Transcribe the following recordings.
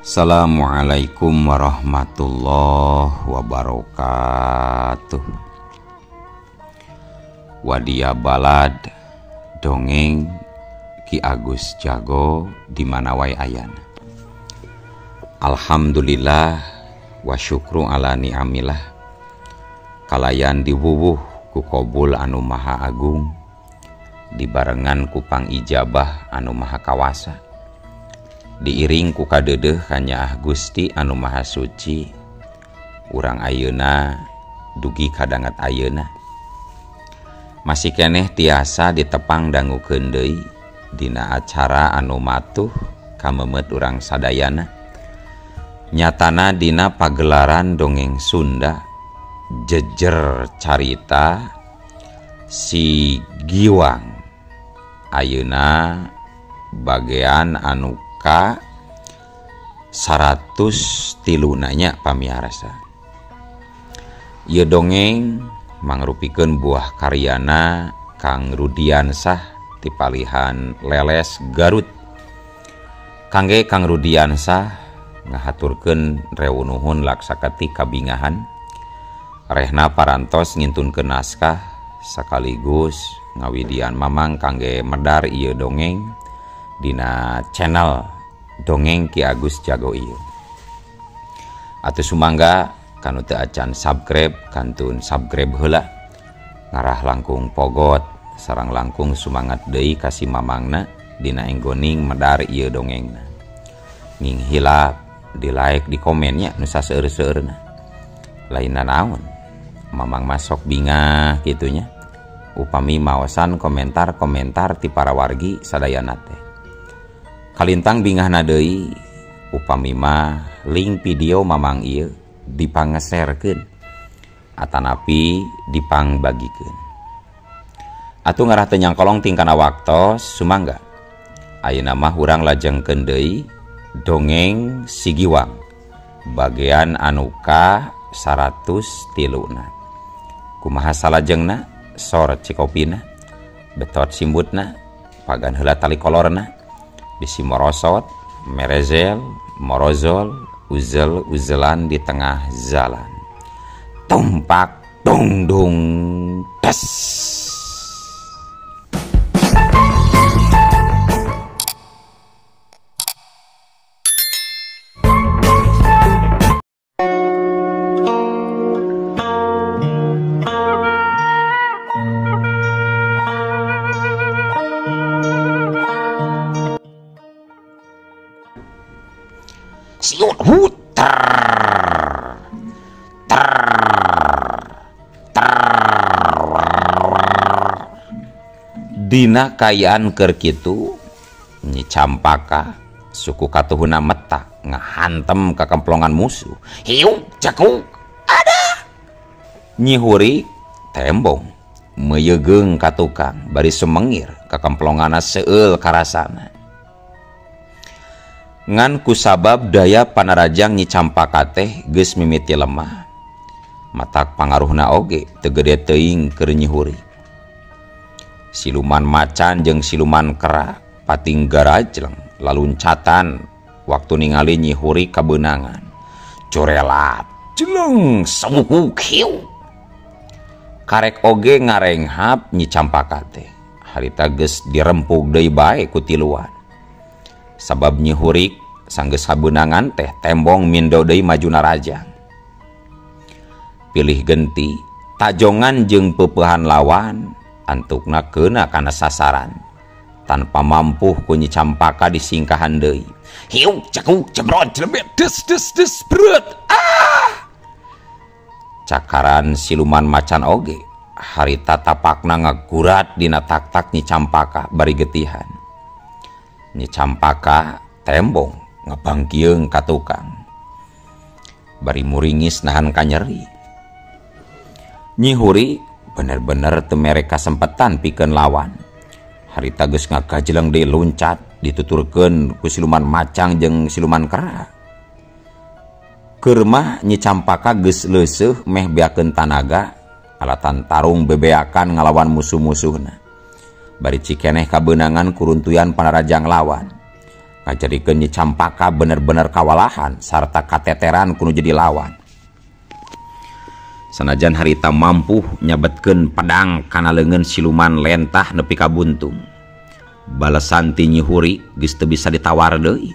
Assalamualaikum warahmatullahi wabarakatuh. Wadia balad dongeng Ki Agus Jago di mana wae ayana. Alhamdulillah wa syukru ala ni'amillah. Kalayan diwuwuh ku Qobul anu maha agung, dibarengan ku pangijabah anu maha kawasa. Diiring ku kadedeh hanya Gusti anu maha suci, urang ayeuna dugi kadangat ayeuna. Masih keneh tiasa ditepang dangukeun deui dina acara anu matuh kamemet urang sadayana. Nyatana dina pagelaran dongeng Sunda jejer carita si Giwang. Ayeuna bagean anu ka 100 tilunanya pamiarsa. Ieu dongeng mangrupikeun buah karyana Kang Rudiansah ti palihan Leles Garut. Kangge Kang Rudiansah ngahaturkeun rewu nuhun laksakati kabingahan, rehna parantos ngintunkeun naskah sakaligus ngawidian mamang kangge medar ieu dongeng dina channel dongeng Ki Agus Jago ieu. Atuh sumangga kanu teu acan subscribe kantun subscribe heula, ngarah langkung pogot sareng langkung sumangat deui ka si mamangna dina enggoning medar ieu dongengna. Nging hilap di like di komennya nu saseueur-seueurna. Lainna naon? Mamang masok bingah kitunya. Upami maosan komentar-komentar ti para wargi sadayana teh. Kalintang bingahna deui upami mah link video mamang ieu dipangeserkeun atanapi dipangbagikeun. Atuh ngarah teu nyangkolong tingkana waktos sumangga ayeuna mah urang lajengkeun deui dongeng si Giwang bagean anu ka 103. Kumaha salajengna sor cikopina betot simbutna pagan heula tali kolorna bisi morosot, merezel, morozol, uzel-uzelan di tengah jalan. Tumpak dung dung tes. Siut huter dina kayaan keur kitu Nyi Campaka suku katuhuna meta ngahantem ka kemplongan musuh. Hiu cekuk ada Nyi Huri tembong meyegeung ka tukang bari sumengir ka kemplongana seueul karasana. Ngan kusabab daya panarajang Nyi Campaka teh geus mimiti lemah, matak pangaruhna oge teu gede teuing keur Nyi Huri. Siluman macan jeung siluman kera pating garajleng laluncatan waktu ningali Nyi Huri kabeunangan. Corelat jeleng sawukuk hiu. Karek oge ngarenghap Nyi Campaka teh harita geus dirempug deui bae ku tiluan. Sabab Nyi Huri sanggeus habeunangan teh tembong mindo deui majuna rajang. Pilih genti tajongan jeung peupeuhan lawan antukna keuna kana sasaran tanpa mampu ku Nyi Campaka disingkahan deui. Hiu cekuk cebrot celebet des des des brut ah. Cakaran siluman macan oge harita tapakna ngagurat dina tak-tak Nyi Campaka bari getihan. Nyi Campaka tembong ngabangkieung ka tukang bari muringis nahan ka nyeri. Nyi Huri bener-bener teu mere kasempetan pikeun lawan. Harita geus ngagajleng deui luncat dituturkeun ku siluman macang jeung siluman kera. Keur mah Nyi Campaka geus leuseuh meh beakeun tanaga alatan tarung bebeakan ngalawan musuh-musuhna. Bari cikeneh kabeunangan kuruntuyan panarajang lawan. ngajadikeun Nyi Campaka bener-bener kawalahan sarta kateteran kudu jadi lawan. Sanajan harita mampu nyabetkeun pedang kana leungeun siluman lentah nepi ka buntung, balesan ti Nyi Huri geus teu bisa ditawar deui.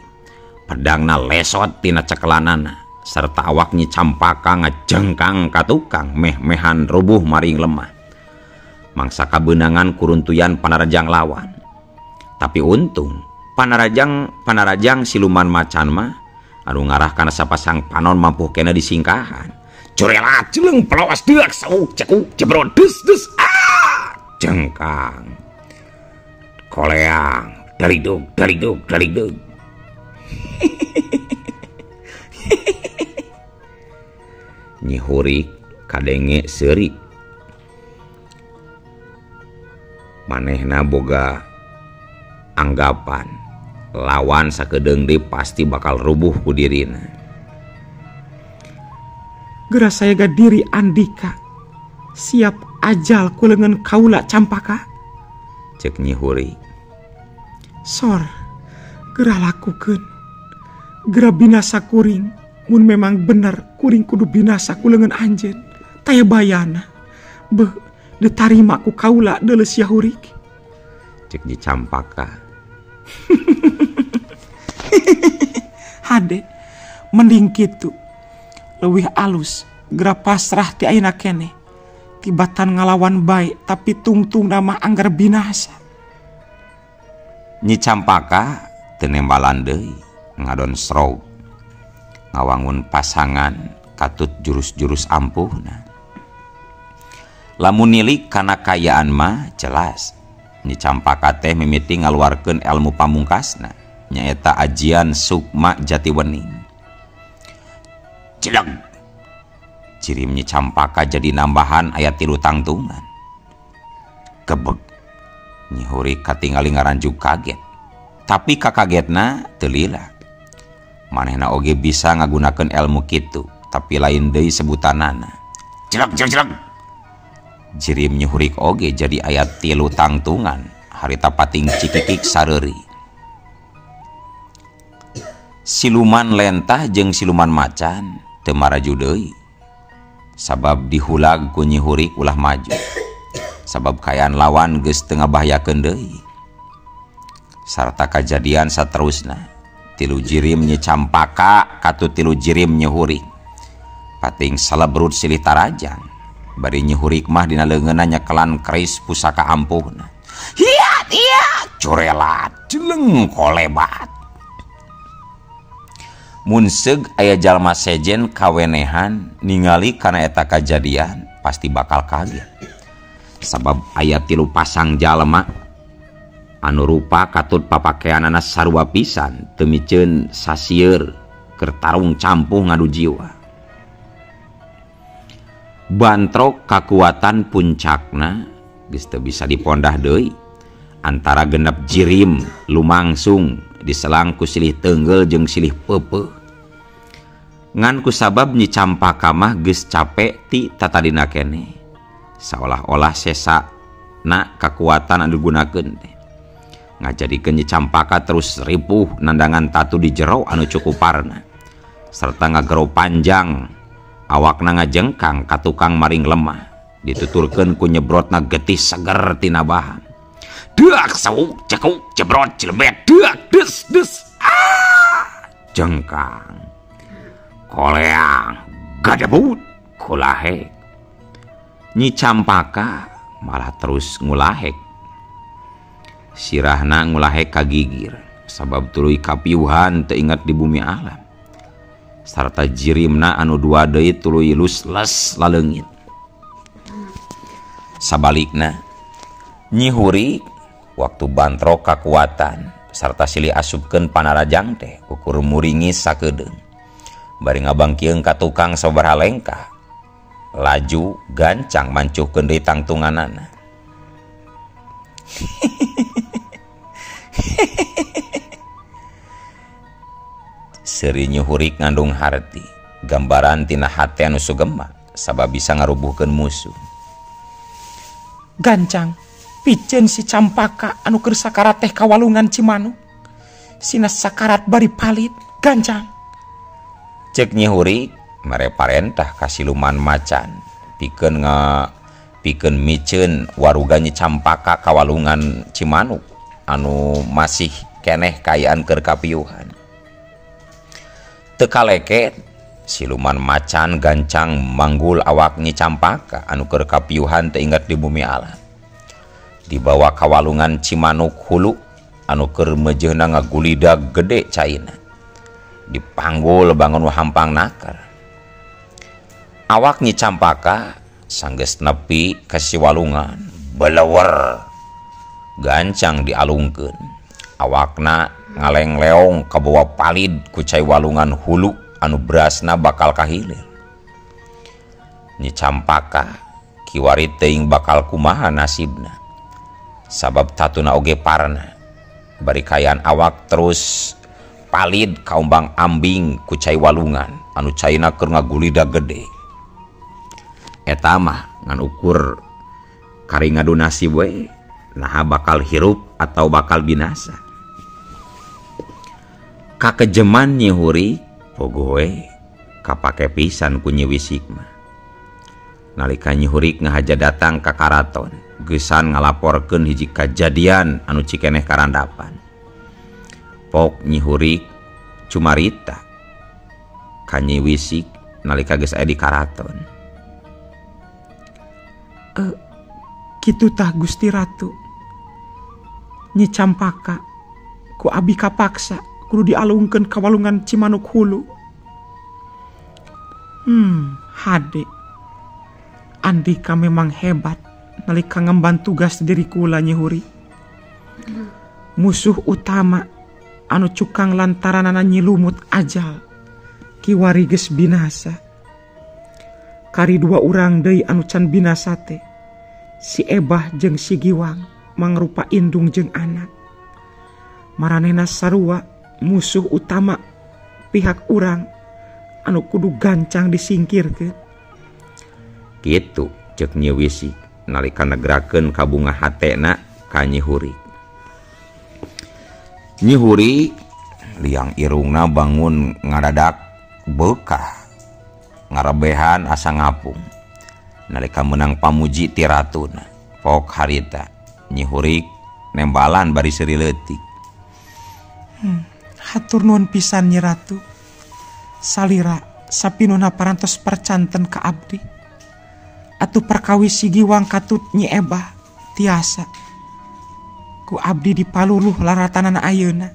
Pedangna lesot tina cekelanana sarta awak Nyi Campaka ngajengkang ka tukang meh-mehan rubuh maring lemah. Mangsa kabeunangan kuruntuyan panarajang lawan. Tapi untung panarajang siluman macan mah anu ngarah kana sapasang panon mampu kena disingkahan. Curelat jeleng pelawas deuk sauk cekuk jebrot des jengkang koleang dari dug Nyi Huri kadenge seurik, manehna boga anggapan lawan sakedeung deui pasti bakal rubuh ku dirina. Geura saya gak diri Andika siap ajal ku leungeun kaula Campaka, cek Nyi Huri. Sor geura lakukeun, geura binasa kuring. Mun memang bener kuring kudu binasa ku leungeun anjeun, taya bayana beuh ditarima ku kaula deuleus ya Huri, cek Nyi Campaka. Hade mending kitu leuwih alus geura pasrah ti ayeuna keneh, tibatan ngalawan bae tapi tungtung mah anggar binasa. Nyi Campaka teu nembalan deui ngadon srog ngawangun pasangan katut jurus-jurus ampuhna. Lamun nilik kana kayaan mah jelas Nyi Campaka teh mimiti ngaluarkeun elmu pamungkasna nyaeta ajian Sukma Jatiwening. Cedag cirim Nyi Campaka jadi nambahan aya 3 tangtungan. Kebeg Nyi Huri katingali ngaranjuk kaget, tapi kakagetna teu lila. Manehna oge bisa ngagunakeun ilmu kitu, tapi lain deui sebutanana. Celag. Jirim Nyi Huri oge jadi ayat 3 tangtungan harita pating cikikik sareuri. Siluman lentah jeung siluman macan teu maraju deui. Sabab dihulag ku Nyi Huri ulah maju. Sabab kayaan lawan geus teu ngabahayakeun deui. Sarta kajadian saterusna 3 jirim Nyi Campaka katut 3 jirim Nyi Huri pating salebrut silih tarajang. Bari Nyi Huri mah dina leungeunna nyekelan keris pusaka ampuhna. Hiat curelat jeleng kolebat. Mun seug aya jalma sejen kawenehan ningali kana eta kajadian pasti bakal kaget. Sabab aya 3 pasang jalma anu rupa katut papakeanana sarua pisan teu miceun sasieur keur tarung campuh ngadu jiwa. Bantrok kakuatan puncakna geus teu bisa dipondah deui antara genep jirim lumangsung diselang ku silih teunggel jeung silih peupeuh. Ngan kusabab Nyi Campaka mah geus capek ti tatadina keneh, saolah-olah sesa na kakuatan anu digunakeun teh ngajadikeun Nyi Campaka terus ripuh nandangan tatu di jero anu cukuparna serta ngagero panjang awakna ngajengkang ka tukang maring lemah dituturkeun ku nyebrotna getih seger tina bahan. Deuk sauk cekuk jebrot cilebet deuk des jengkang koleang gadebut kulahek. Nyi Campaka malah terus ngulahek, sirahna ngulahek kagigir sabab tuluy kapiuhan teu inget di bumi alam sarta jirimna anu 2 deui tuluy les laleungit. Sabalikna Nyi Huri waktu bantrok kakuatan sarta silih asupkeun panarajang teh ukur muringis sakedeung bari ngabangkieun ka tukang sabaraha lengkah laju gancang mancuhkeun deui tangtunganana. Seuri Nyi Huri ngandung harti gambaran tina hate anu sugema sabab bisa ngarubuhkeun musuh. Gancang piceun si Campaka anu keur sakarat teh kawalungan Cimanuk sinas sakarat bari palit gancang. Cek Nyi Hurik mere parentah ka siluman macan pikeun miceun waruga Nyi Campaka ka walungan Cimanuk anu masih keneh kayaan keur kapiuhan. Teu kaleket siluman macan gancang manggul awak Nyi Campaka anu keur kapiuhan teu inget di bumi alam. Dibawa ka walungan Cimanuk hulu anu keur meujeuhna ngagulidag gede caina. Dipanggul bangun hampang nakar. Awak Nyi Campaka sanggeus nepi ka si walungan belewer gancang dialungkeun. Awakna ngaleng-leong kabawa palid ku cai walungan hulu anu berasna bakal kahilir. Nyi Campaka kiwari teuing bakal kumaha nasibna. Sabab tatuna oge parna bari kayaan awak terus palid kaumbang ambing ku cai walungan anu caina keur ngagulidag gede. Eta mah ngan ukur kari ngadu nasib we naha bakal hirup atau bakal binasa. Kakejeman Nyi Hurik pogo we kapake pisan ku Nyi Wisik mah. Nalika Nyi Hurik ngahaja datang ka karaton geusan ngalaporkeun hiji kajadian anu cikeneh karandapan. Pok Nyi Hurik cumarita ka Nyi Wisik nalika geus aya di karaton. Kitu tah Gusti Ratu. Nyi Campaka ku abi kapaksa kudu dialungkeun ka walungan Cimanuk hulu. Hade. Andika memang hebat nalika ngemban tugas diri kula Nyi Hurik. Musuh utama anu cukang lantaranana Nyi Lumut ajal kiwari geus binasa. Kari dua urang deui anu can binasa teh si Ebah jeung si Giwang mangrupa indung jeung anak. Maranehna sarua musuh utama pihak urang anu kudu gancang disingkirkeun. Kitu ceuk Nyi Wisik nalika negrakeun kabunga hatena ka Nyi Hurik. Nyi Hurik liang irungna bangun ngadadak beukah ngarebehan asa ngapung nalika meunang pamuji ti ratuna. Pok harita Nyi Hurik nembalan bari seuri leutik. Hatur nuhun pisan Nyi Ratu. Salira sapinuna parantos percanten ka abdi. Atuh perkawis si Giwang katut Nyi Ebah tiasa ku abdi dipaluluh laratanana ayeuna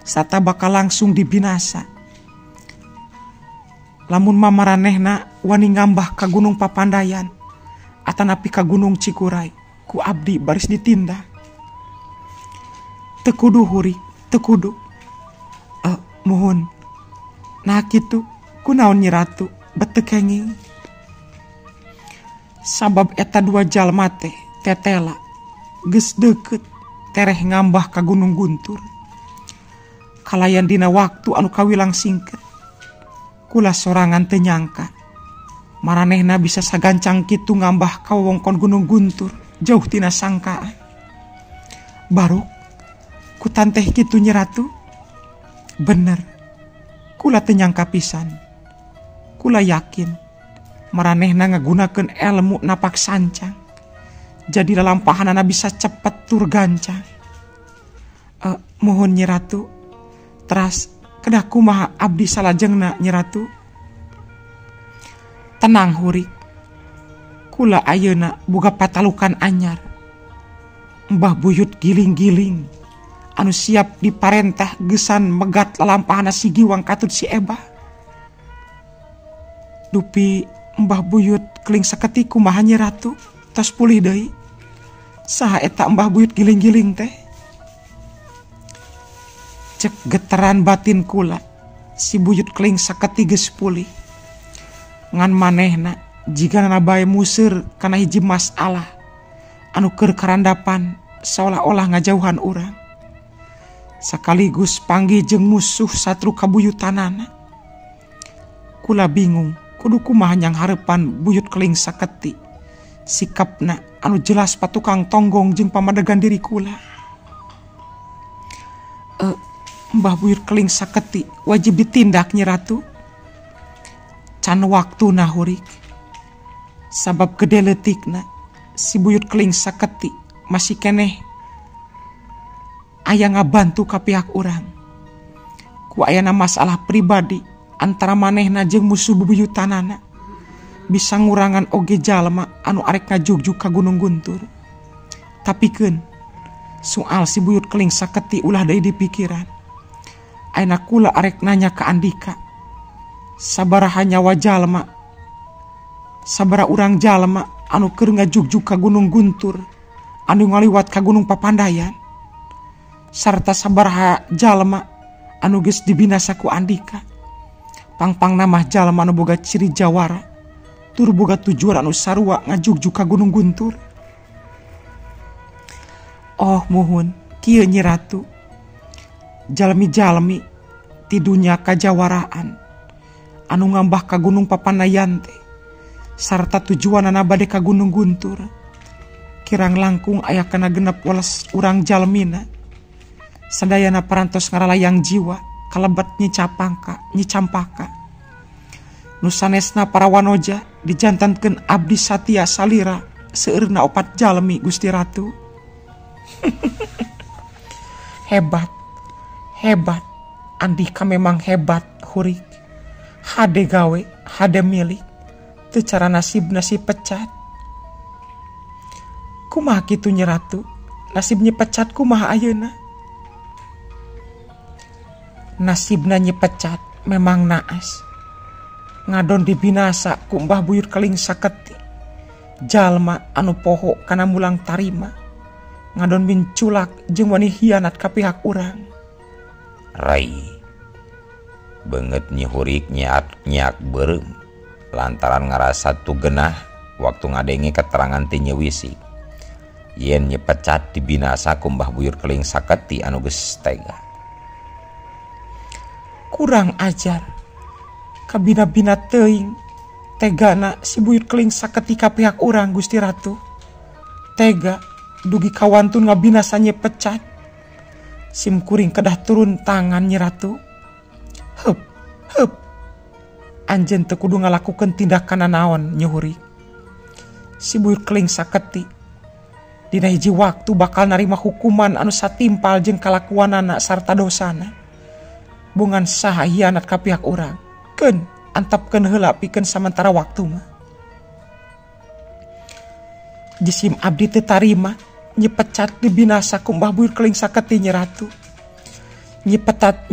sarta bakal langsung dibinasa. Lamun mamaranehna wani ngambah ka Gunung Papandayan atanapi ka Gunung Cikuray ku abdi baris ditindak. Teu kudu Hurik, teu kudu. Mohon. Nah kitu kunaon Nyi Ratu beteu kenging. Sabab eta dua jalma teh tetela geus deukeut tereh ngambah ka Gunung Guntur. Kalayan dina waktu anu kawilang singket kula sorangan teu nyangka maranehna bisa sagancang kitu ngambah ka wewengkon Gunung Guntur jauh tina sangkaan. Baruk ku tanteh kitu Nyi Ratu. Bener kula teu nyangka pisan. Kula yakin maranehna ngagunakeun ilmu napak sancang jadi lalampahanana bisa cepet tur gancang. Mohon Nyi Ratu teras kedah kumaha abdi salajengna Nyi Ratu. Tenang Hurik, kula ayeuna boga patalukan anyar. Mbah Buyut giling-giling anu siap diparentah geusan megat lalampahana si Giwang katut si Ebah. Dupi Mbah Buyut keling saketi kumaha Nyi Ratu tos pulih deui. Saha eta Mbah Buyut giling-giling teh? Cek geteran batin kula si Buyut keling saketi geus pulih. Ngan manehna jigana bae museur kana hiji masalah anu keur karandapan seolah-olah ngajauhan urang. Sakaligus panggih jeung musuh satru kabuyutanana. Kula bingung kudu kumaha nyang harepan Buyut keling saketi. Sikapna anu jelas patukang tonggong jeung pamadegan diri kula. Mbah Buyut Keling saketi wajib ditindak Nyi Ratu. Can waktu nahurik. Sabab gede letikna si Buyut Keling saketi masih keneh aya ngabantu ka pihak urang. Ku ayana masalah pribadi antara manehna jeung musuh bebuyutanana. Bisa ngurangan oge jalma anu arek ngajugjuk ka Gunung Guntur. Tapikeun soal si Buyut Keling saketi ulah deui dipikiran. Ayeuna kula arek nanya ka Andika. Sabaraha nyawa jalma, sabaraha urang jalma anu keur ngajugjuk ka Gunung Guntur, anu ngaliwat ka Gunung Papandayan, sarta sabaraha jalma anu geus dibinasa ku Andika. Pang-pang namah jalma anu boga ciri jawara, tur boga tujuan anu sarua ngajugjuk ka Gunung Guntur. Oh muhun, kieu Nyi Ratu. Jalmi-jalmi ti dunya kajawaraan anu ngambah ka Gunung Papandayan teh sarta tujuanana bade ka Gunung Guntur. Kirang langkung aya kana genep welas urang jalmina. Sadayana parantos ngaralayang jiwa kalebat Nyi Campaka. Nu sanesna para wanoja dijantankeun abdi satia salira seueurna 4 jalmi Gusti Ratu. Hebat. Andika memang hebat hurik. Hade gawe, hade milik. Teu cara nasibna si pecat. Kumaha kitu Nyi Ratu? Nasibnya pecat kumaha ayeuna? Nasibna Nyi pecat memang naas. Ngadon dibinasa ku Mbah Buyut Keling saketi. Jalma anu poho kana mulang tarima. Ngadon minculak jeung wani hianat ka pihak urang. Rai, banget Nyi Hurik nyak beureum lantaran ngarasa tugenah waktu ngadenge keterangan ti Nyi Wisik. Yen Nyi pecat dibinasa ku Mbah Buyut Keling saketi anu geus tega. Kurang ajar. Kabina-bina teuing tegana si Buyut Keling saketi ka pihak urang Gusti Ratu. Tega dugi kawantun ngabinasa Nyi pecat. Sim kuring kedah turun tangan Nyi Ratu. Heup. Anjeun teu kudu ngalakukeun tindakan naon Nyi Hurik. Si Buyut Keling saketi dina hiji waktu bakal narima hukuman anu satimpal jeung kalakuanana sarta dosana. Bungan saha hianat ka pihak urang. Keun antapkeun heula pikeun samantara waktu mah. Jisim abdi teu tarima Nyi pecat dibinasa ku Mbah Buyut Keling saketi Nyi Ratu. Nyi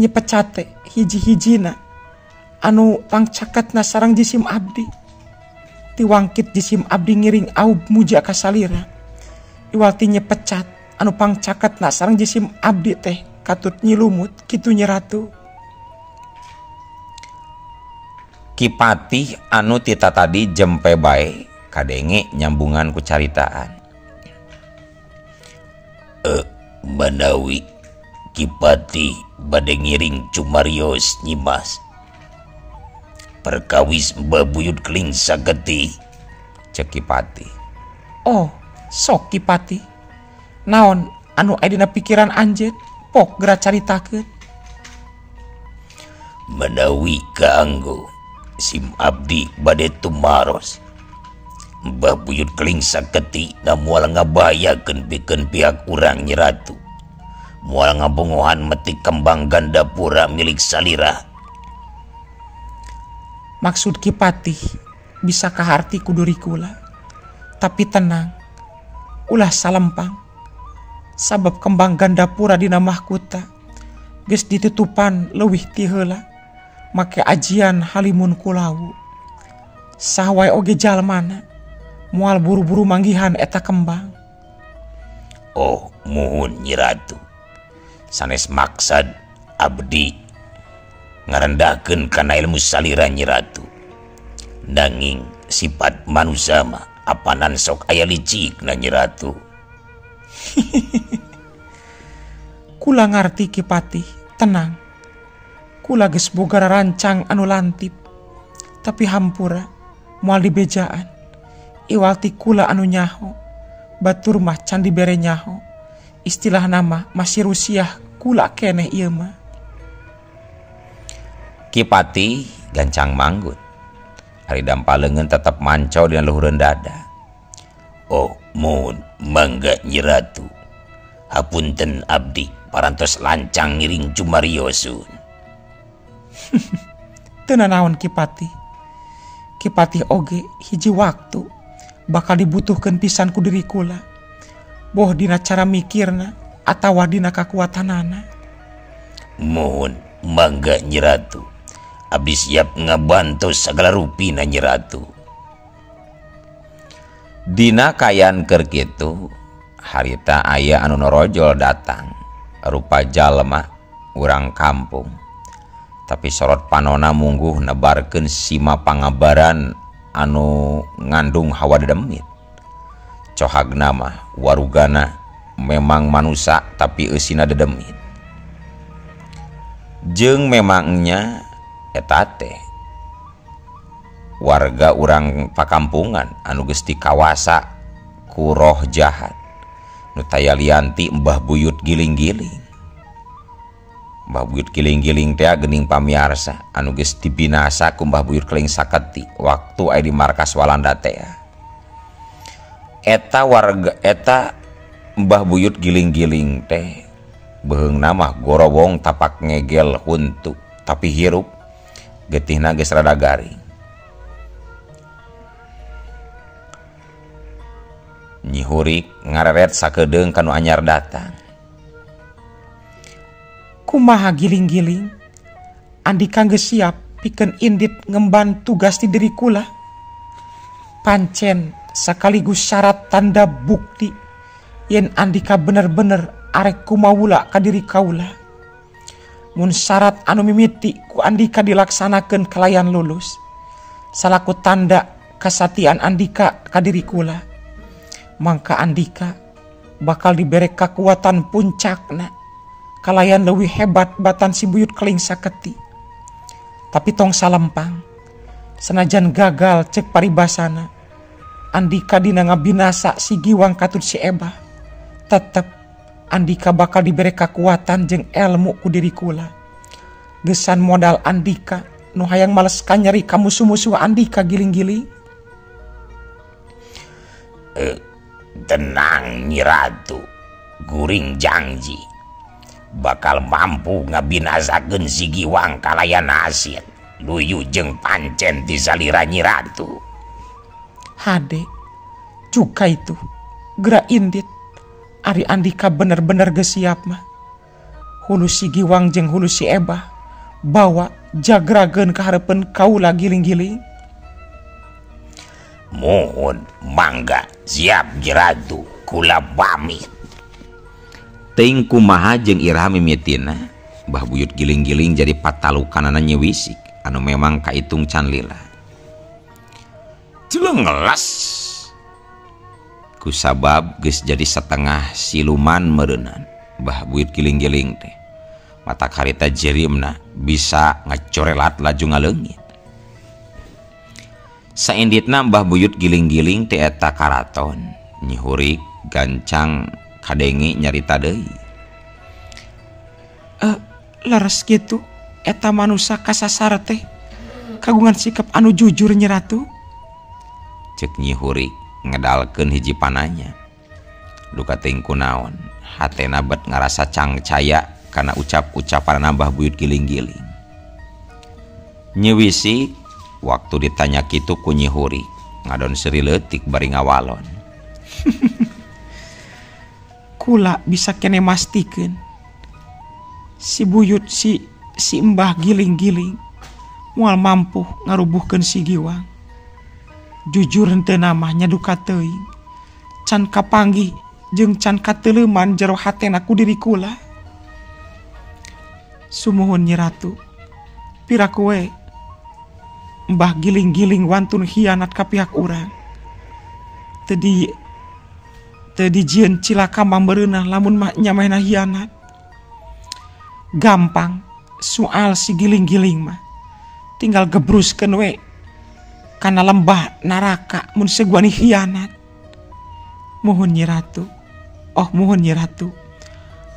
pecat teh hiji-hijina anu pangcaketna sareng jisim abdi. Tiwangkit jisim abdi ngiring aub muja ka salira. Iwal ti Nyi pecat anu pangcaketna sareng jisim abdi teh katut nyilumut kitu Nyi Ratu. Kipatih anu tita tadi jempe bae kadenge nyambungan ku caritaan. Manawi Kipati bade ngiring cumarios Nyimas perkawis Mbah Buyut Keling saketi, cek Kipati. Oh, sok Kipati. Naon anu aya dina pikiran anjeun? Pok geura caritakeun. Manawi kaanggo sim abdi bade tumaros Mbah Buyut Keling saketi na moal ngabayakeun pikeun pihak urang Nyi Ratu. Moal ngabongohan metik kembang gandapura milik salira. Maksud Kipati bisa kaharti kuduri kula. Tapi tenang, ulah salempang. Sabab kembang gandapura dina mahkota geus ditutupan leuwih ti heula make ajian halimun kulawu. Saha wae oge jalmana moal buru-buru manggihan eta kembang. Oh, muhun Nyi Ratu. Sanes maksad abdi ngarendahkeun kana ilmu salira Nyi Ratu. Nanging sifat manusia mah apanan sok aya licikna Nyi Ratu. Kula ngarti Kipati, tenang. Kula geus boga rancang anu lantip. Tapi hampura moal dibejaan. Iwal ti kula anu nyaho. Batur mah can dibere nyaho. Istilah nama masih Rusiah kula keneh ieu mah. Kipati gancang manggut. Ari dampalengan tetap mancau dengan luhureun dada. Oh, mohon mangga Nyi Ratu. Hapunten abdi parantos lancang ngiring cumariosun. Teu nanaon Kipati. Kipati oge hiji waktu bakal dibutuhkeun pisan ku diri kula. Boh dina cara mikirna atawa dina kakuatanana. Mohon mangga Nyi Ratu. Abdi siap ngabantu segala rupina Nyi Ratu. Dina kayan keur kitu, harita aya anu norojol datang, rupa jalma urang kampung. Tapi sorot panona mungguh nebarkeun sima pangabaran anu ngandung hawa dedemit. Cohagna mah warugana memang manusia tapi eusina dedemit. Jeung memangnya eta teh warga urang pakampungan anu geus dikawasa ku roh jahat nu taya lianti Mbah Buyut giling-giling. Mbah Buyut giling-giling teh geuning pamiarsa anu geus dibinasa ku Mbah Buyut Keling Saketi waktu aya di markas Walanda teh. Eta Mbah Buyut giling-giling teh beheungna mah gorowong tapak ngegel huntu tapi hirup getihna geus rada garing. Nyi Hurik ngareret sakedeung kanu anyar datang. Kumaha giling-giling? Andika geus siap pikeun indit ngemban tugas di diri kula. Pancen sakaligus syarat tanda bukti yen Andika bener-bener arek kumaula ka diri kaula. Mun syarat anu mimiti ku Andika dilaksanakeun kalayan lulus, salaku tanda kasatian Andika ka diri kula, mangka Andika bakal dibere kekuatan puncakna kalayan leuwih hebat batan si Buyut Keling Saketi. Tapi tong salempang, sanajan gagal cek paribasana Andika dina ngabinasa si Giwang Katut si Ebah, tetep Andika bakal diberi kekuatan jeung ilmu ku diri kula. Gesan modal Andika nu hayang males kanyeri ka musuh-musuh Andika giling-giling. Tenang Nyi Ratu, guring janji bakal mampu ngabinasakeun si Giwang kalayan asit luyu jeung pancen di salira Nyi Ratu. Hade, juga itu gerak indit. Ari Andika bener-bener geus siap mah. Hulu si Giwang jeung hulu si Ebah bawa jagrageun ka hareupeun kaula giling-giling. Mohon mangga siap Nyi Ratu, kula pamit. Teuing kumaha jeung iraha mimitina, Mbah Buyut giling-giling jadi patalukanana Nyi Wisik anu memang kaitung can lila. Jelengelas kusabab geus jadi setengah siluman meureunnan Mbah Buyut giling-giling teh. Mata karita jerimna bisa ngacorelat laju ngaleungit. Sainditna Mbah Buyut giling-giling teh eta karaton. Nyi Hurik gancang kadengi nyarita deui. Leres gitu eta manusia kasasar teh kagungan sikap anu jujur Nyi Ratu. Cek Nyi Hurik ngedalkeun hiji pananya. Duka teuing kunaon, hatena bet ngarasa cangcaya kana ucap-ucapan Mbah Buyut giling-giling. Nyi Wisik waktu ditanya kitu ku Nyi Hurik ngadon seuri leutik bari ngawalon. Kula bisa kene mastikeun si Buyut si Mbah giling-giling moal mampu ngarubuhkeun si Giwang. Jujur henteu nama nyaduka teuing, can kapanggih jeung can kateleuman jero hatena ku diri kula. Sumuhun Nyi Ratu, piraku we Mbah giling-giling wantun hianat ka pihak urang. Teu dijieun cilaka mambereunah lamun mah nyamehna hianat. Gampang soal si giling-giling mah tinggal gebruskeun we kana lembah naraka mun seguani hianat. Mohon Nyi Ratu, mohon Nyi Ratu,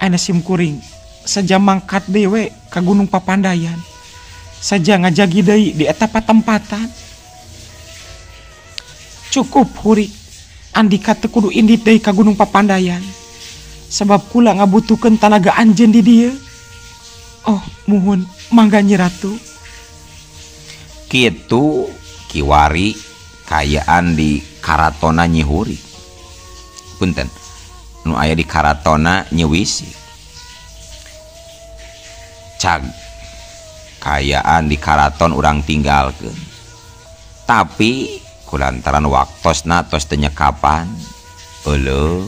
ayeuna sim kuring saja mangkat dewe ka Gunung Papandayan saja ngajagi deui di eta patempatan. Cukup hurik Andika teu kudu indit deui ka Gunung Papandayan. Sebab kula ngabutuhkeun tanaga anjeun di dieu. Oh, muhun mangga Nyi Ratu. Kitu kiwari kayaan di karatona Nyi Hurik. Punten, nu aya di karatona Nyi Wisik. Cag, kayaan di karaton urang tinggalkeun. Tapi kulantaran waktosna tos teu nyekapan, euleuh.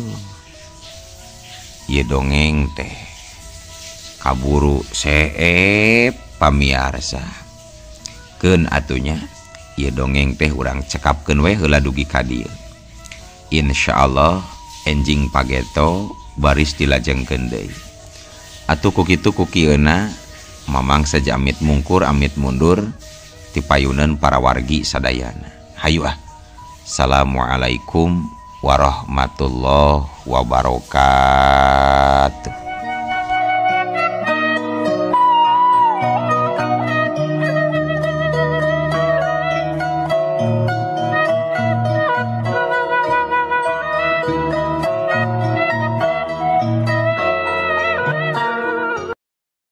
Ieu dongeng teh kaburu seep pamiarsa. Keun atunya ieu dongeng teh urang cekapkeun we heula dugi ka dieu. Insyaallah enjing pageto baris dilajengkeun deui. Atuh ku kitu ku kieuna mamang saja amit mungkur amit mundur ti payuneun para wargi sadayana. Hayu ah. Assalamualaikum warahmatullahi wabarakatuh.